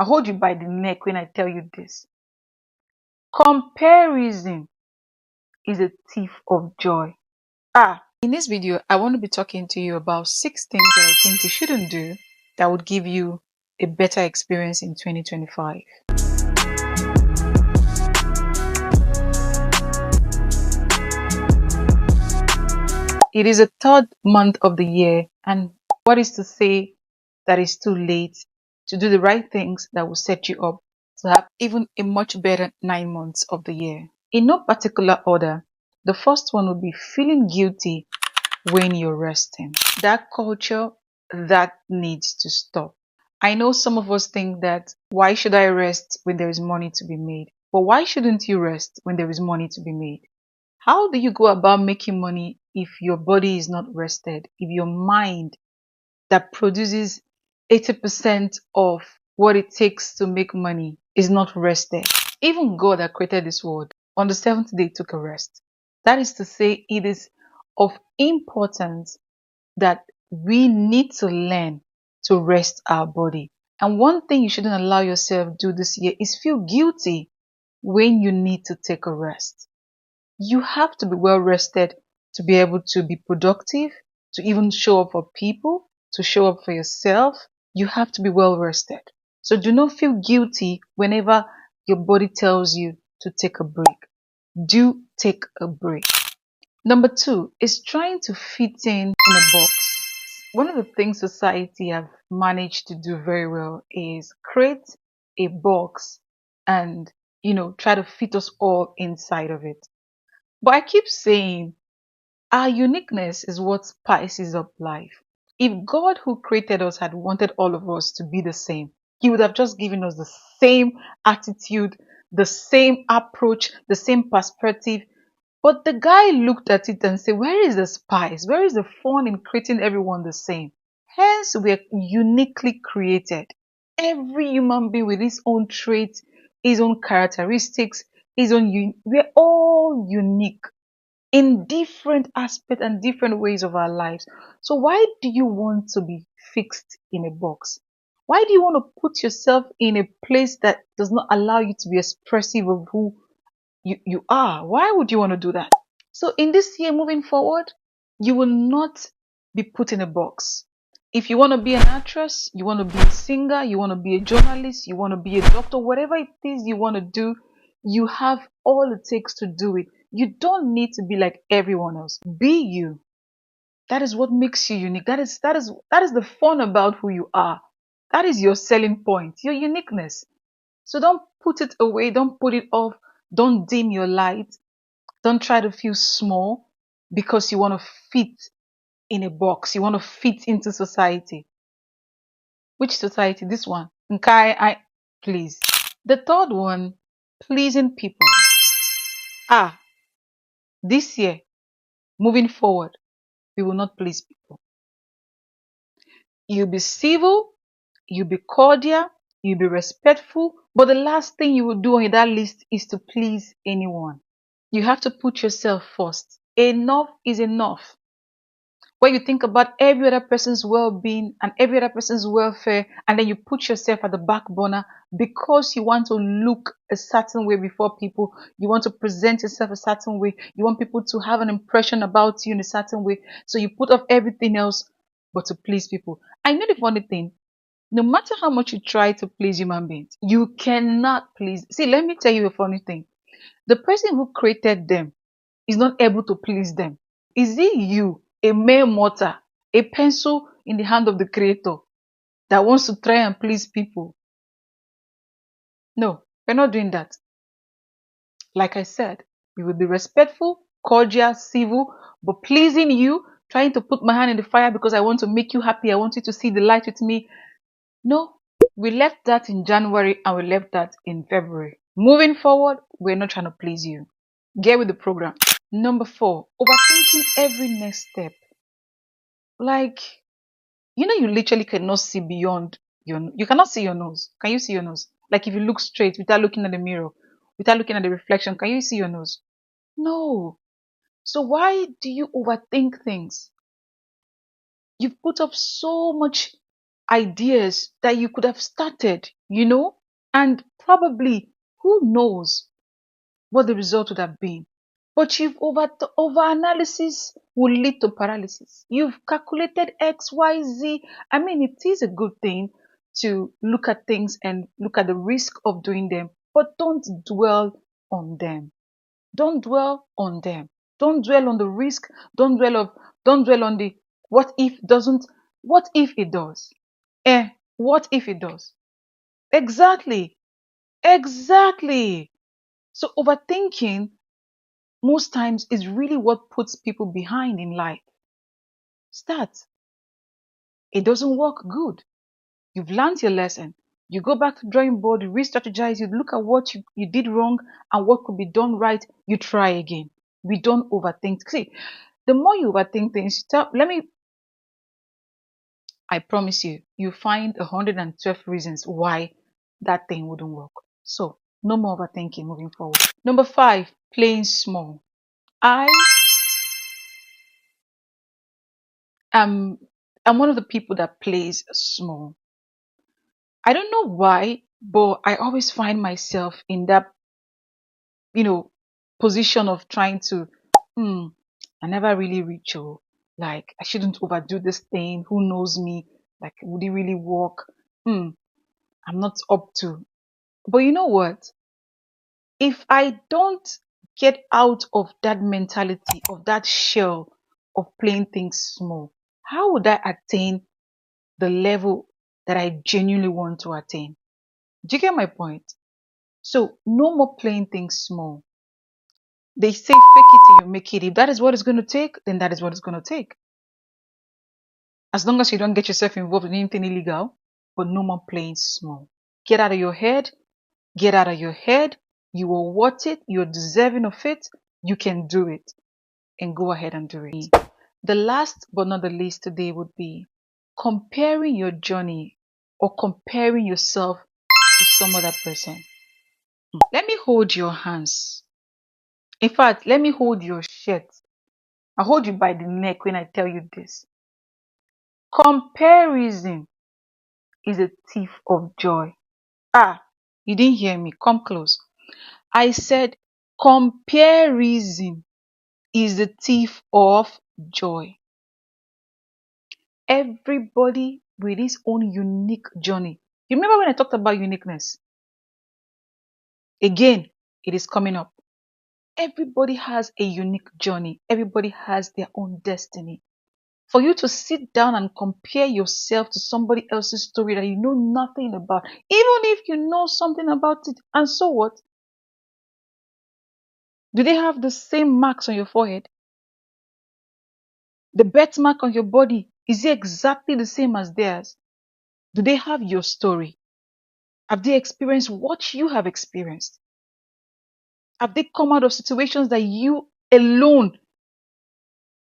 I hold you by the neck when I tell you this. Comparison is a thief of joy. In this video, I want to be talking to you about 6 things that I think you shouldn't do that would give you a better experience in 2025. It is the third month of the year, and what is to say that it's too late to do the right things that will set you up to have even a much better 9 months of the year? In no particular order, the first one would be feeling guilty when you're resting. That culture, that needs to stop. I know some of us think that why should I rest when there is money to be made? But why shouldn't you rest when there is money to be made? How do you go about making money if your body is not rested? If your mind that produces 80% of what it takes to make money is not rested? Even God that created this world on the seventh day took a rest. That is to say, it is of importance that we need to learn to rest our body. And one thing you shouldn't allow yourself do this year is feel guilty when you need to take a rest. You have to be well rested to be able to be productive, to even show up for people, to show up for yourself. You have to be well rested. So do not feel guilty whenever your body tells you to take a break. Do take a break. Number 2 is trying to fit in a box. One of the things society have managed to do very well is create a box and, try to fit us all inside of it. But I keep saying our uniqueness is what spices up life. If God who created us had wanted all of us to be the same, He would have just given us the same attitude, the same approach, the same perspective. But the guy looked at it and said, where is the spice? Where is the fun in creating everyone the same? Hence, we're uniquely created. Every human being with his own traits, his own characteristics, we're all unique in different aspects and different ways of our lives. So why do you want to be fixed in a box? Why do you want to put yourself in a place that does not allow you to be expressive of who you are? Why would you want to do that? So in this year moving forward, you will not be put in a box. If you want to be an actress, you want to be a singer, you want to be a journalist, you want to be a doctor, whatever it is you want to do, you have all it takes to do it. You don't need to be like everyone else. Be you. That is what makes you unique. That is the fun about who you are. That is your selling point, your uniqueness. So don't put it away, don't put it off, don't dim your light, don't try to feel small because you want to fit in a box, you want to fit into society. Which society? This one. Okay, please. The third one, pleasing people. This year, moving forward, we will not please people. You'll be civil, you'll be cordial, you'll be respectful, but the last thing you will do on that list is to please anyone. You have to put yourself first. Enough is enough. When you think about every other person's well-being and every other person's welfare, and then you put yourself at the back burner because you want to look a certain way before people, you want to present yourself a certain way, you want people to have an impression about you in a certain way, so you put off everything else but to please people. I know the funny thing, no matter how much you try to please human beings, you cannot please. See, let me tell you a funny thing. The person who created them is not able to please them. Is it you, a mere mortal, a pencil in the hand of the creator that wants to try and please people? No, we're not doing that. Like I said, we will be respectful, cordial, civil, but pleasing you, trying to put my hand in the fire because I want to make you happy, I want you to see the light with me. No, we left that in January and we left that in February. Moving forward, we're not trying to please you. Get with the program. Number 4, overthinking every next step. Like, you literally cannot see beyond you cannot see your nose. Can you see your nose? Like if you look straight without looking at the mirror, without looking at the reflection, can you see your nose? No. So why do you overthink things? You've put up so much ideas that you could have started. you know, and probably who knows what the result would have been. But you've over analysis will lead to paralysis. You've calculated X, Y, Z. I mean, it is a good thing to look at things and look at the risk of doing them, but don't dwell on them. Don't dwell on them. Don't dwell on the risk. Don't dwell on the what if it does? What if it does? Exactly. Exactly. So overthinking most times is really what puts people behind in life. Start. It doesn't work good. You've learned your lesson. You go back to drawing board, you re-strategize, you look at what you did wrong and what could be done right, you try again. We don't overthink. See, the more you overthink things, I promise you, you find 112 reasons why that thing wouldn't work. So, no more overthinking moving forward. Number 5, playing small. I am I'm one of the people that plays small. I don't know why, but I always find myself in that, you know, position of trying to, hmm, I never really reach, oh, like I shouldn't overdo this thing. Who knows me? Like, would it really work? Hmm, I'm not up to. But you know what? If I don't get out of that mentality, of that shell of playing things small, how would I attain the level that I genuinely want to attain? Do you get my point? So no more playing things small. They say fake it till you make it. If that is what it's going to take, then that is what it's going to take. As long as you don't get yourself involved in anything illegal, but no more playing small. Get out of your head. Get out of your head. You are worth it. You're deserving of it. You can do it. And go ahead and do it. The last but not the least today would be comparing your journey or comparing yourself to some other person. Let me hold your hands. In fact, let me hold your shirt. I hold you by the neck when I tell you this. Comparison is a thief of joy. Ah, you didn't hear me. Come close. I said comparison is the thief of joy. Everybody with his own unique journey. You remember when I talked about uniqueness? Again, it is coming up. Everybody has a unique journey. Everybody has their own destiny. For you to sit down and compare yourself to somebody else's story that you know nothing about, even if you know something about it, and so what? Do they have the same marks on your forehead? The birthmark on your body, is it exactly the same as theirs? Do they have your story? Have they experienced what you have experienced? Have they come out of situations that you alone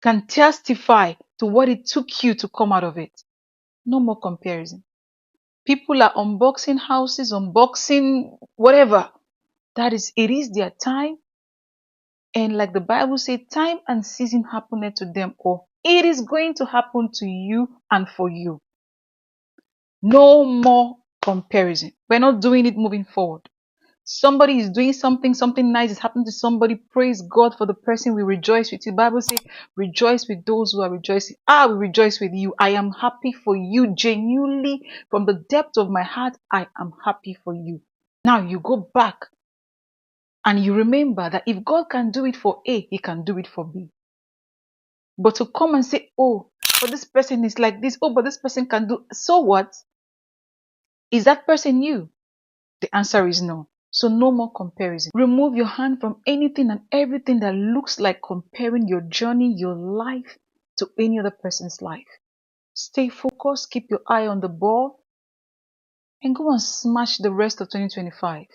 can testify to what it took you to come out of it? No more comparison. People are unboxing houses, unboxing whatever. It is their time. And like the Bible says, time and season happened to them all. It is going to happen to you and for you. No more comparison. We're not doing it moving forward. Somebody is doing something nice is happening to somebody. Praise God for the person. We rejoice with you. The Bible says, rejoice with those who are rejoicing. I will rejoice with you. I am happy for you. Genuinely, from the depth of my heart, I am happy for you. Now you go back and you remember that if God can do it for A, He can do it for B. But to come and say, oh, but this person is like this. Oh, but this person can do. So what? Is that person you? The answer is no. So no more comparison. Remove your hand from anything and everything that looks like comparing your journey, your life to any other person's life. Stay focused, keep your eye on the ball, and go and smash the rest of 2025.